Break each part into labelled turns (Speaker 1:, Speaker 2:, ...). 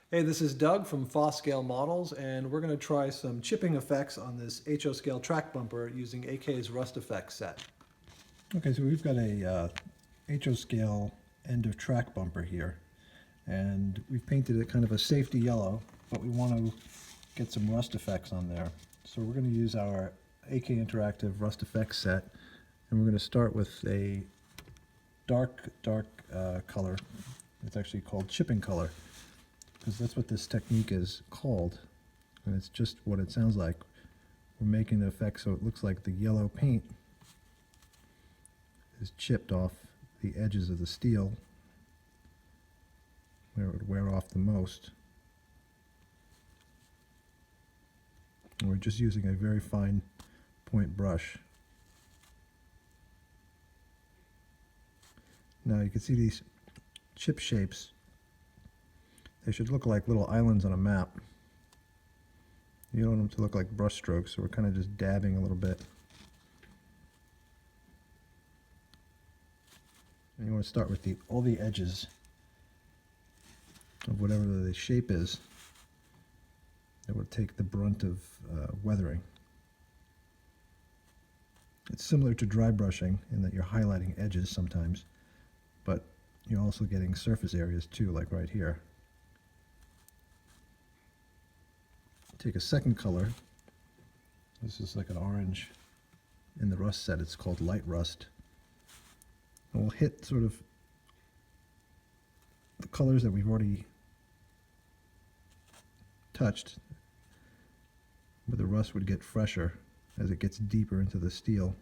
Speaker 1: Hey, this is Doug from Foscale Models, and we're going to try some chipping effects on this HO Scale track bumper using AK's Rust Effects set.
Speaker 2: Okay, so we've got a HO scale end of track bumper here, and we've painted it kind of a safety yellow, but we want to get some rust effects on there. So we're going to use our AK Interactive Rust Effects set, and we're going to start with a dark color. It's actually called chipping color, because that's what this technique is called, and it's just what it sounds like. We're making the effect so it looks like the yellow paint is chipped off the edges of the steel where it would wear off the most. And we're just using a very fine point brush. Now you can see these chip shapes. They should look like little islands on a map. You don't want them to look like brush strokes, so we're kind of just dabbing a little bit. And you want to start with all the edges of whatever the shape is that would take the brunt of weathering. It's similar to dry brushing in that you're highlighting edges sometimes, but you're also getting surface areas too, like right here. Take a second color. This is like an orange. In the rust set, it's called light rust. And we'll hit sort of the colors that we've already touched, but the rust would get fresher as it gets deeper into the steel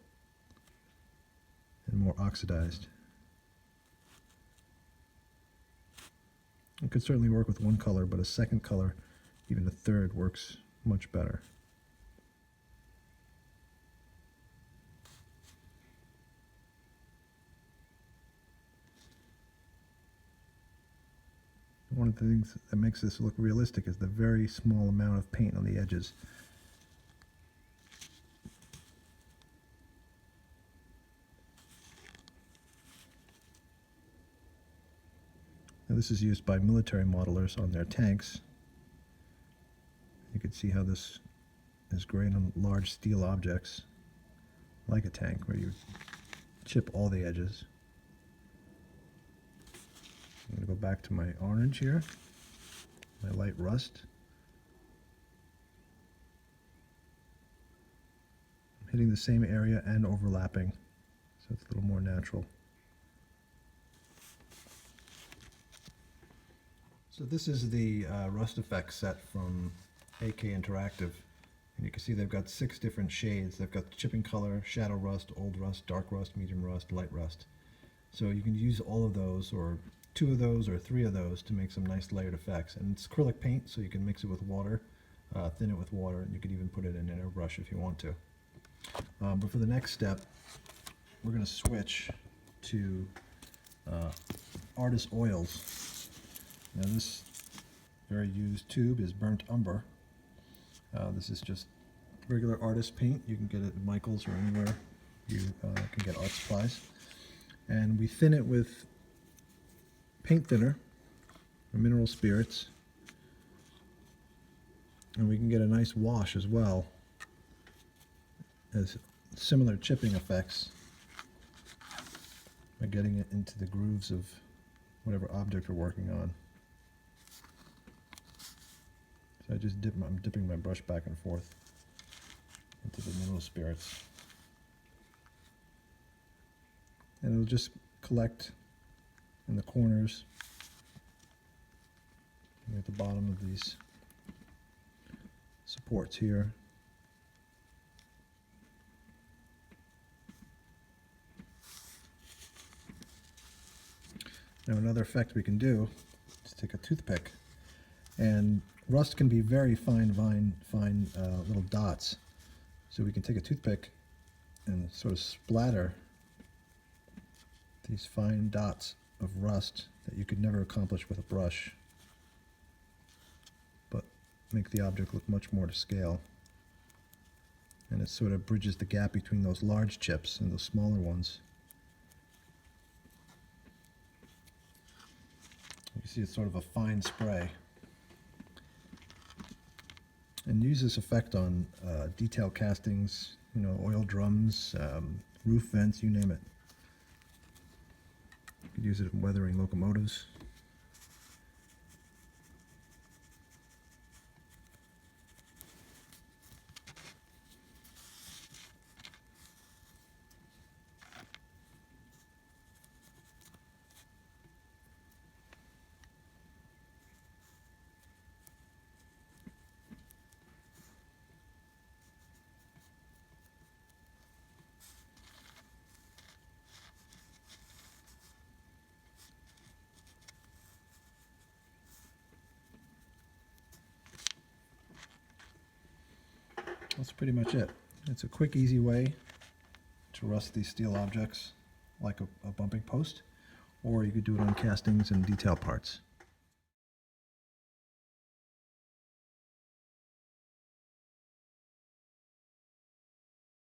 Speaker 2: and more oxidized. It could certainly work with one color, but a second color, even a third, works much better. One of the things that makes this look realistic is the very small amount of paint on the edges. Now this is used by military modelers on their tanks. You can see how this is great on large steel objects, like a tank, where you chip all the edges. I'm going to go back to my orange here, my light rust. I'm hitting the same area and overlapping, so it's a little more natural. So this is the Rust Effects set from AK Interactive, and you can see they've got 6 different shades. They've got chipping color, shadow rust, old rust, dark rust, medium rust, light rust. So you can use all of those, or 2 of those, or 3 of those to make some nice layered effects. And it's acrylic paint, so you can mix it with water, thin it with water, and you could even put it in an airbrush if you want to. But for the next step, we're going to switch to Artist Oils. Now this very used tube is Burnt Umber. This is just regular artist paint. You can get it at Michael's or anywhere you can get art supplies. And we thin it with paint thinner or mineral spirits. And we can get a nice wash as well as similar chipping effects by getting it into the grooves of whatever object we're working on. So I'm dipping my brush back and forth into the mineral spirits. And it'll just collect in the corners and at the bottom of these supports here. Now another effect we can do is take a toothpick, and rust can be very fine little dots. So we can take a toothpick and sort of splatter these fine dots of rust that you could never accomplish with a brush, but make the object look much more to scale. And it sort of bridges the gap between those large chips and those smaller ones. You see it's sort of a fine spray. and use this effect on detail castings, oil drums, roof vents, you name it. You could use it in weathering locomotives. That's pretty much it. It's a quick, easy way to rust these steel objects like a bumping post, or you could do it on castings and detail parts.